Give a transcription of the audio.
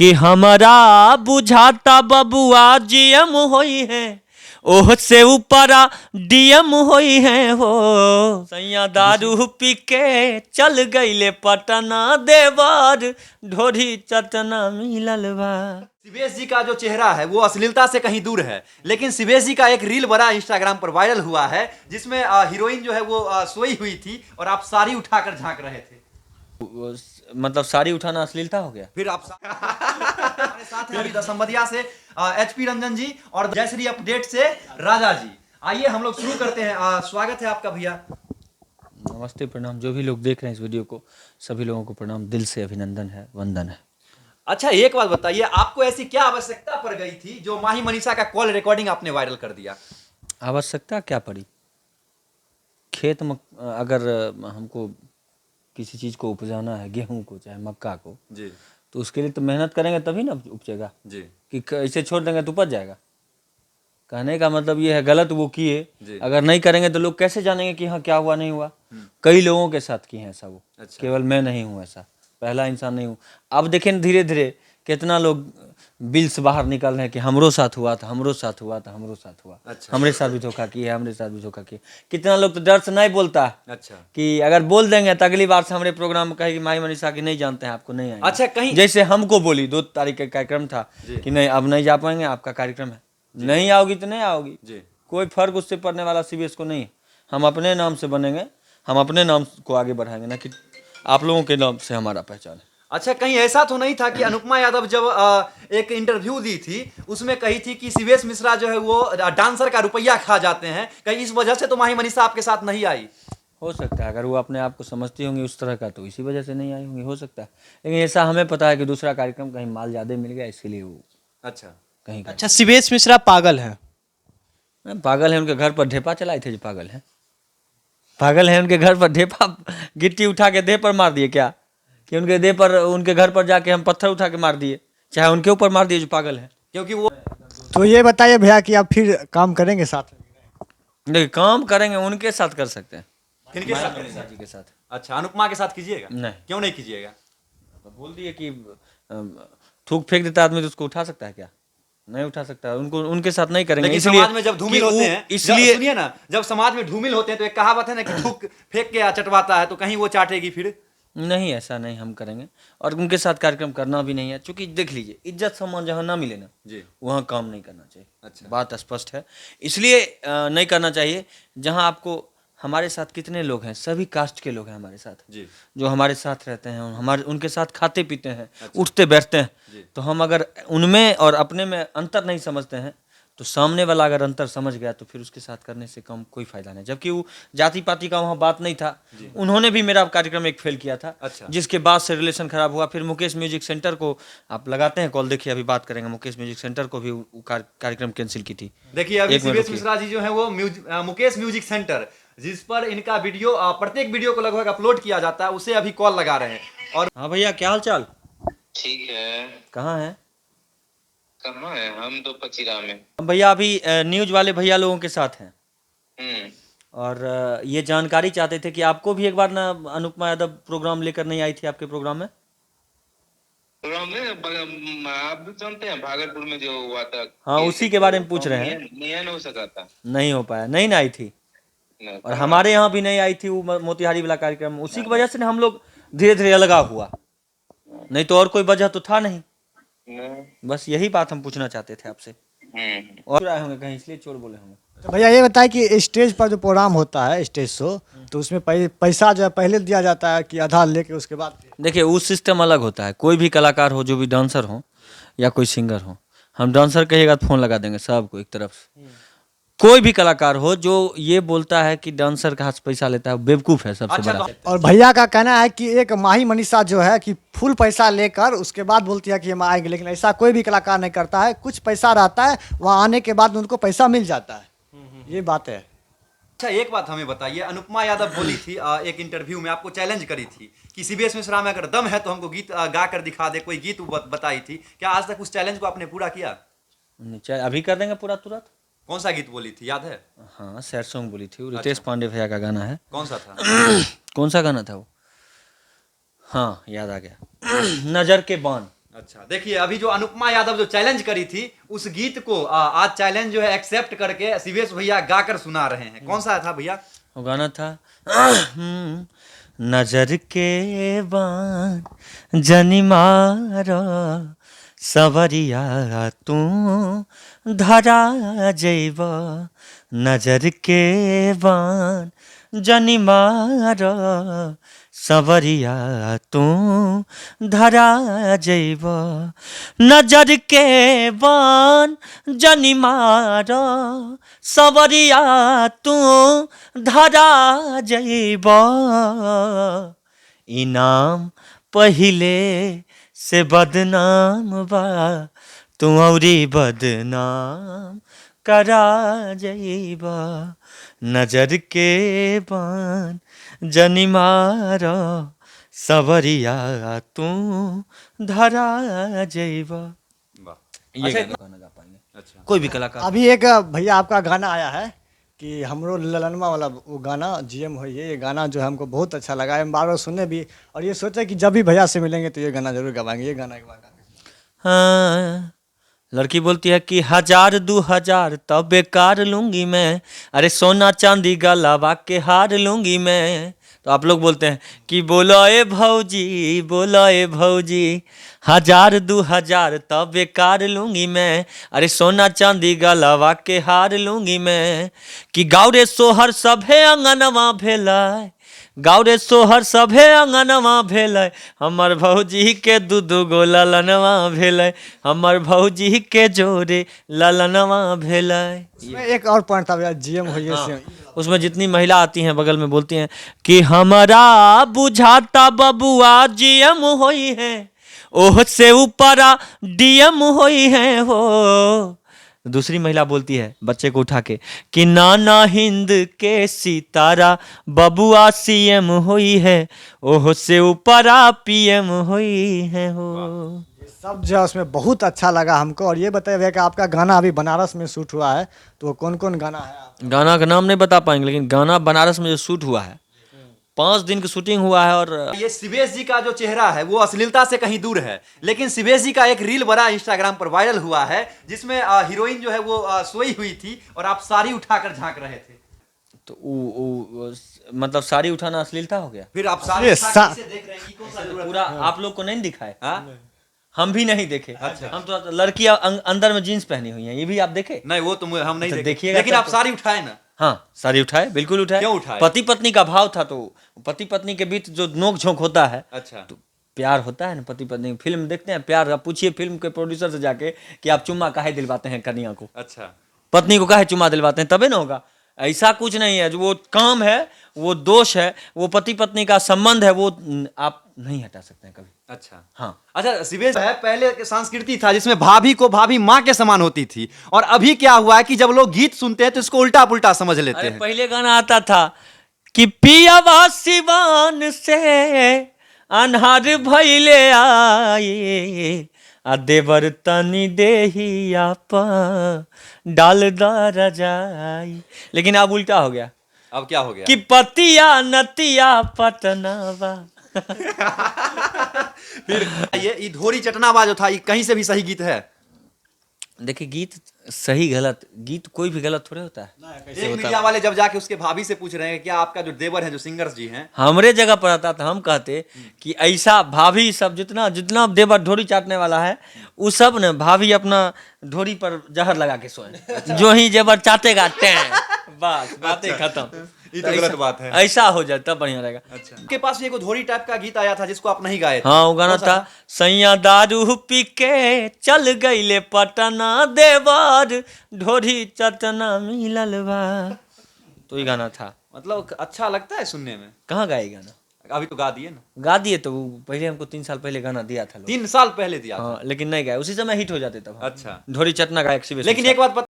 कि हमारा बुझाता बबुआ जीएम होई है, ओह से ऊपरा डीएम होई है हो। सैया दारू पी के चल गईले पटना, देवर ढोरी चटना मिलल बा। शिवेश जी का जो चेहरा है वो अश्लीलता से कहीं दूर है, लेकिन शिवेश जी का एक रील बड़ा इंस्टाग्राम पर वायरल हुआ है जिसमें हीरोइन जो है वो सोई हुई थी और आप साड़ी उठाकर झांक रहे थे। मतलब साड़ी उठाना अश्लीलता हो गया। फिर आप हमारे साथ हैं अभी दसंबदिया से एचपी रंजन जी और जयश्री अपडेट से राजा जी। आइए हम लोग शुरू करते हैं। स्वागत है आपका भैया। नमस्ते, प्रणाम। जो भी लोग देख रहे हैं इस वीडियो को, सभी लोगों को प्रणाम, दिल से अभिनंदन है, वंदन है। अच्छा, एक बात बताइए, आपको ऐसी क्या आवश्यकता पड़ गई थी जो माही मनीषा का कॉल रिकॉर्डिंग आपने वायरल कर दिया? आवश्यकता क्या पड़ी? खेत में अगर हमको किसी चीज़ को उपजाना है, गेहूं को चाहे मक्का को, जी तो उसके लिए तो मेहनत करेंगे तभी ना उपजेगा। जी कि ऐसे छोड़ देंगे तो उपज जाएगा। कहने का मतलब ये है, गलत वो किए, जी। अगर नहीं करेंगे तो लोग कैसे जानेंगे कि हाँ क्या हुआ नहीं हुआ। कई लोगों के साथ किए हैं ऐसा, वो अच्छा। केवल मैं नहीं हूँ ऐसा, पहला इंसान नहीं हूँ। अब देखें धीरे धीरे कितना लोग बिल से बाहर निकल रहे हैं कि हमरो साथ हुआ था, हमरो साथ हुआ था, हमरो साथ हुआ। अच्छा। हमरे साथ भी धोखा किया, हमरे साथ भी धोखा किया। कितना लोग तो डर से नहीं बोलता है अच्छा कि अगर बोल देंगे तो अगली बार से हमारे प्रोग्राम में कहेगी माही मनीषा की नहीं जानते हैं, आपको नहीं आएंगे। अच्छा, कहीं जैसे हमको बोली 2 तारीख का कार्यक्रम था कि नहीं अब नहीं जा पाएंगे, आपका कार्यक्रम है, नहीं आओगी तो नहीं आओगी, जी कोई फर्क उससे पड़ने वाला सीबीएस को नहीं है। हम अपने नाम से बनेंगे, हम अपने नाम को आगे बढ़ाएंगे, ना कि आप लोगों के नाम से हमारा पहचान है। अच्छा, कहीं ऐसा तो नहीं था कि अनुपमा यादव जब एक इंटरव्यू दी थी उसमें कही थी कि शिवेश मिश्रा जो है वो डांसर का रुपया खा जाते हैं, कहीं इस वजह से तो माही मनीषा आपके साथ नहीं आई? हो सकता है, अगर वो अपने आप को समझती होंगी उस तरह का तो इसी वजह से नहीं आई होंगी, हो सकता है। लेकिन ऐसा हमें पता है कि दूसरा कार्यक्रम कहीं माल ज़्यादा मिल गया, इसलिए वो अच्छा कहीं अच्छा, शिवेश मिश्रा पागल है? पागल है। उनके घर पर ढेपा चलाए थे जो पागल है, पागल है। उनके घर पर ढेपा गिट्टी उठा के देह पर मार दिए क्या? कि उनके देह पर, उनके घर पर जाके हम पत्थर उठा के मार दिए, चाहे उनके ऊपर मार दिए जो पागल है। क्योंकि वो तो ये बताइए भैया कि आप फिर काम करेंगे साथ में? देखिए, काम करेंगे उनके साथ कर सकते हैं, किनके साथ? मनीषा जी के साथ। अच्छा, अनुपमा के साथ कीजिएगा? नहीं। क्यों नहीं कीजिएगा? तो बोल दिए कि थूक फेंक देता आदमी तो उसको उठा सकता है क्या? नहीं उठा सकता। उनको उनके साथ नहीं करेंगे। लेकिन इसलिए समाज में जब धूमिल होते हैं, इसलिए सुनिए ना, जब समाज में धूमिल होते हैं तो एक कहावत है ना कि थूक फेंक के चटवाता है, तो कहीं वो चाटेगी फिर? नहीं, ऐसा नहीं हम करेंगे, और उनके साथ कार्यक्रम करना भी नहीं है। क्योंकि देख लीजिए, इज्जत सम्मान जहाँ ना मिले ना, जी वहाँ काम नहीं करना चाहिए। अच्छा। बात स्पष्ट है। इसलिए नहीं करना चाहिए। जहाँ आपको, हमारे साथ कितने लोग हैं, सभी कास्ट के लोग हैं हमारे साथ, जी जो हमारे साथ रहते हैं, हमारे उनके साथ खाते पीते हैं, उठते बैठते हैं। जी। तो हम अगर उनमें और अपने में अंतर नहीं समझते हैं, तो सामने वाला अगर अंतर समझ गया तो फिर उसके साथ करने से कम कोई फायदा नहीं। जबकि वो जाति पाति का वहाँ बात नहीं था। उन्होंने भी मेरा कार्यक्रम एक फेल किया था। अच्छा। जिसके बाद से रिलेशन खराब हुआ। फिर मुकेश म्यूजिक सेंटर को आप लगाते हैं कॉल, देखिए अभी बात करेंगे। मुकेश म्यूजिक सेंटर को भी कार्यक्रम कैंसिल की थी। देखिए, अभी एक मिनट शिवेश रुकिए। मिश्रा जी जो है वो मुकेश म्यूजिक सेंटर, जिस पर इनका वीडियो प्रत्येक वीडियो को लगभग अपलोड किया जाता है, उसे अभी कॉल लगा रहे हैं। और हाँ भैया, क्या हाल चाल? ठीक है। कहाँ है? कहाँ है? हम तो पचिरा में। हम भैया अभी न्यूज वाले भैया लोगों के साथ हैं, हम्म। और ये जानकारी चाहते थे कि आपको भी एक बार ना अनुपमा यादव प्रोग्राम लेकर नहीं आई थी आपके प्रोग्राम में? प्रोग्राम में आप भी जानते हैं भागलपुर में जो हुआ था। हाँ, उसी के बारे में पूछ रहे हैं। नियन हो सका था। नहीं हो पाया, नहीं ना आई थी। और हमारे यहाँ भी नहीं आई थी वो मोतिहारी वाला कार्यक्रम। उसी की वजह से हम लोग धीरे धीरे अलगाव हुआ, नहीं तो और कोई वजह तो था नहीं। बस यही बात हम पूछना चाहते थे आपसे। और आए होंगे कहीं, इसलिए चोर बोले होंगे। तो भैया ये बताइए कि स्टेज पर जो प्रोग्राम होता है, स्टेज शो, तो उसमें पैसा जो है पहले दिया जाता है कि आधा लेके उसके बाद? देखिए, वो सिस्टम अलग होता है। कोई भी कलाकार हो, जो भी डांसर हो या कोई सिंगर हो, हम डांसर कहिएगा तो फोन लगा देंगे सबको एक तरफ से। कोई भी कलाकार हो जो ये बोलता है कि डांसर का हाथ से पैसा लेता है, वो बेवकूफ़ है सबसे अच्छा, बड़ा। और भैया का कहना है कि एक माही मनीषा जो है कि फुल पैसा लेकर उसके बाद बोलती है कि हम आएंगे, लेकिन ऐसा कोई भी कलाकार नहीं करता है। कुछ पैसा रहता है, वहाँ आने के बाद उनको पैसा मिल जाता है। ये बात है। अच्छा, एक बात हमें बताइए, अनुपमा यादव बोली थी एक इंटरव्यू में, आपको चैलेंज करी थी कि शिवेश मिश्रा में अगर दम है तो हमको गीत गा कर दिखा दे, कोई गीत बताई थी। क्या आज तक उस चैलेंज को आपने पूरा किया? चाहे अभी कर देंगे पूरा तुरंत। कौन सा गीत बोली थी, याद है? हाँ, सैड सॉन्ग बोली थी, रितेश पांडे भैया का गाना है। कौन सा था? कौन सा गाना था वो? हाँ, याद आ गया। नजर के बान। अच्छा, देखिए अभी जो अनुपमा यादव जो चैलेंज करी थी उस गीत को आज चैलेंज जो है एक्सेप्ट करके सीबीएस भैया गाकर सुना रहे हैं। कौन सा था भैया? वो गाना था नजर के बान जनी मारो सवरिया तू धरा जैब, नजर के बान जनी मारो सवरिया तू धरा जैब, नजर के बान जनी मारो सवरिया तू धरा जैब, इनाम पहिले से बदनाम बा तू औरी बदनाम करा जैब, नजर के बान जनी मारो सवरिया तू धरा जैब। वाह, ये अच्छा, गाना गा पाएंगे अच्छा, कोई भी कलाकार। अभी एक भैया आपका गाना आया है कि हमरो ललनमा वाला वो गाना जीएम हो, ये गाना जो है हमको बहुत अच्छा लगा है, हम बार बार सुने भी और ये सोचे कि जब भी भैया से मिलेंगे तो ये गाना जरूर गवाएंगे। ये गाना एक बार गा। हाँ, लड़की बोलती है कि 1000 2000 तब बेकार लूंगी मैं, अरे सोना चांदी गलावा के हार लूंगी मैं। तो आप लोग बोलते हैं कि बोलो ए भौजी, बोलो ए भौजी, 1000 2000 तब बेकार लूंगी मैं, अरे सोना चांदी गलावा के हार लूंगी मैं। कि गाँव सोहर सभे अंगनवा भेलै, गाँव रे सोहर सभे अंगनवा भेलै, हमर भौजी के दू दू गो ललनवा भेलै, हमर भौजी के जोरे ललनवा भेलै। इसमें एक और पॉइंट था भैया, जीएम हो ये से उसमें जितनी महिला आती हैं बगल में बोलती हैं कि हमारा बुझाता बबुआ जीएम होई है, ओह से ऊपरा डीएम होई है हो। दूसरी महिला बोलती है बच्चे को उठा के कि नाना हिंद के सितारा बबुआ सीएम होई है, ओह से ऊपरा पीएम होई है हो। सब जो है उसमें बहुत अच्छा लगा हमको। और ये बताइए भैया कि आपका गाना अभी बनारस में शूट हुआ है, तो वो कौन कौन गाना है आप? गाना का नाम नहीं बता पाएंगे, लेकिन गाना बनारस में जो शूट हुआ है 5 दिन की शूटिंग हुआ है। और ये सीबीएस जी का जो चेहरा है वो अश्लीलता से कहीं दूर है, लेकिन सीबीएस जी का एक रील बड़ा इंस्टाग्राम पर वायरल हुआ है जिसमें हीरोइन जो है वो सोई हुई थी और आप साड़ी उठाकर झांक रहे थे। तो मतलब साड़ी उठाना अश्लीलता हो गया। फिर आप साड़ी ये उठा के इसे देख रहे हैं कि कौन सा जरूरत पूरा आप लोग को नहीं दिखाए, हाँ? हम भी नहीं देखे। अच्छा। हम तो लड़की अंदर में जीन्स पहनी हुई है, ये भी आप देखे? नहीं वो तो हम नहीं तो देखे, देखिएगा लेकिन तब आप तो। साड़ी उठाए ना। हाँ, साड़ी उठाए, बिल्कुल उठाए। क्यों उठाए? पति पत्नी का भाव था, तो पति पत्नी के बीच जो नोक झोंक होता है, अच्छा, तो प्यार होता है ना पति पत्नी। फिल्म देखते हैं प्यार, आप पूछिए फिल्म के प्रोड्यूसर से जाके कि आप चुम्मा काहे दिलवाते हैं कन्या को, अच्छा, पत्नी को काहे चुम्मा दिलवाते हैं, तबे ना होगा। ऐसा कुछ नहीं है, जो वो काम है, वो दोष है, वो पति पत्नी का संबंध है, वो आप नहीं हटा सकते हैं कभी। अच्छा, हाँ, अच्छा। सीबीएस है पहले के संस्कृति था जिसमें भाभी को भाभी माँ के समान होती थी, और अभी क्या हुआ है कि जब लोग गीत सुनते हैं तो इसको उल्टा पुल्टा समझ लेते अरे हैं। पहले गाना आता था कि पियावा सिवान से अन्हार भइले आई, आ देवर तनी देहिया पा डाल दर जाई। लेकिन अब उल्टा हो गया अब क्या हो गया कि पतिया नतिया पटनावा। फिर ये धोरी चटनावा जो था ये कहीं से भी सही गीत है? देखिए, गीत सही गलत, गीत कोई भी गलत थोड़े होता है। एक मीडिया वाले जब जाके उसके भाभी से पूछ रहे हैं क्या आपका जो देवर है जो सिंगर्स जी हैं, हमरे जगह पर आता था, हम कहते कि ऐसा भाभी सब जितना जितना देवर ढोरी चाटने वाला है, वो सब ने भाभी अपना ढोरी पर जहर लगा के सोए, जो ही जेवर चाटेगा टें, बस बातें खत्म। ये तो गलत बात है। ऐसा हो जाए तब बढ़िया रहेगा। अच्छा, उनके पास भी एक धोरी टाइप का गीत आया था जिसको आप नहीं गाए थे। हाँ, वो गाना कौन सा था सैया दारू पी के चल गईले पटना, देवर ढोरी चटना मिलल बा। तो ये गाना था। मतलब अच्छा लगता है सुनने में। कहाँ गाए गाना? अभी तो गा दिए ना। गा दिए, तो वो पहले हमको 3 साल पहले गाना दिया था लोग। 3 साल पहले दिया था। हाँ, लेकिन नहीं गाए, उसी समय हिट हो जाते तब। अच्छा, ढोरी चटना का एक्सीबिशन। लेकिन एक बात